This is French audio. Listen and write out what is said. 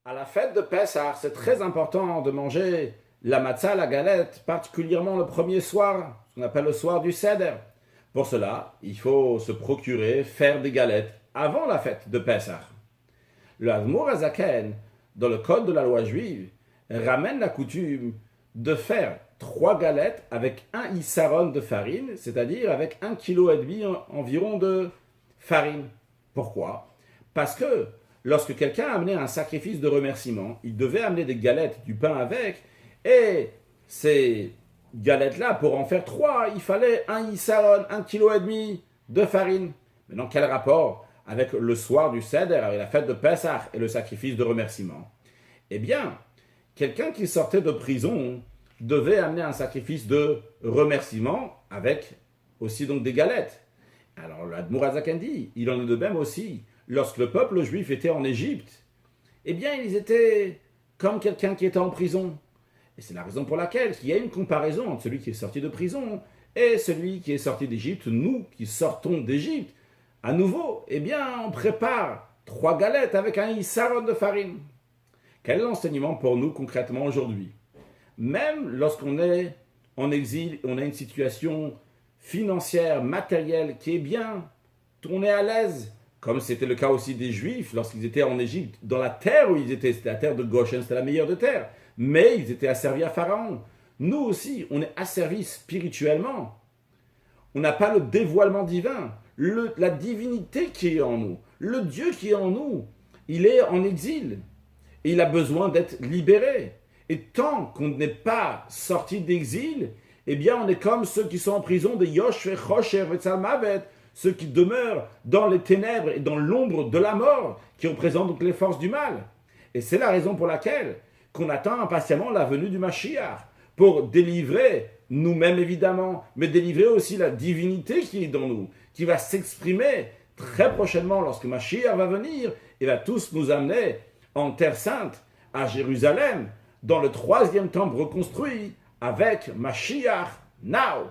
À la fête de Pessah, c'est très important de manger la matzah, la galette, particulièrement le premier soir, ce qu'on appelle le soir du Seder. Pour cela, il faut se procurer, faire des galettes avant la fête de Pessah. Le Admour Azaken, dans le code de la loi juive, ramène la coutume de faire 3 galettes avec un issaron de farine, c'est-à-dire avec 1,5 kg environ de farine. Pourquoi? Parce que lorsque quelqu'un amenait un sacrifice de remerciement, il devait amener des galettes, du pain avec, et ces galettes-là, pour en faire 3, il fallait un issaron, 1,5 kg de farine. Maintenant, quel rapport avec le soir du Seder, avec la fête de Pessah et le sacrifice de remerciement? Eh bien, quelqu'un qui sortait de prison devait amener un sacrifice de remerciement avec aussi donc des galettes. Alors l'Admour Azaken dit, il en est de même aussi lorsque le peuple juif était en Égypte. Eh bien, ils étaient comme quelqu'un qui était en prison. Et c'est la raison pour laquelle il y a une comparaison entre celui qui est sorti de prison et celui qui est sorti d'Égypte. Nous qui sortons d'Égypte, à nouveau, eh bien, on prépare 3 galettes avec un issaron de farine. Quel est l'enseignement pour nous concrètement aujourd'hui? Même lorsqu'on est en exil, on a une situation financière, matérielle qui est bien, on est à l'aise, comme c'était le cas aussi des Juifs lorsqu'ils étaient en Égypte, dans la terre où ils étaient, c'était la terre de Goshen, c'était la meilleure de terre, mais ils étaient asservis à Pharaon. Nous aussi, on est asservis spirituellement. On n'a pas le dévoilement divin, la divinité qui est en nous, le Dieu qui est en nous, il est en exil. Et il a besoin d'être libéré. Et tant qu'on n'est pas sorti d'exil, eh bien on est comme ceux qui sont en prison de Yosh, Chosher, Vetzalmavet, ceux qui demeurent dans les ténèbres et dans l'ombre de la mort, qui représentent donc les forces du mal. Et c'est la raison pour laquelle qu'on attend impatiemment la venue du Mashiach, pour délivrer nous-mêmes évidemment, mais délivrer aussi la divinité qui est dans nous, qui va s'exprimer très prochainement lorsque Mashiach va venir et va tous nous amener en Terre Sainte, à Jérusalem, dans le 3e temple reconstruit, avec Mashiach now.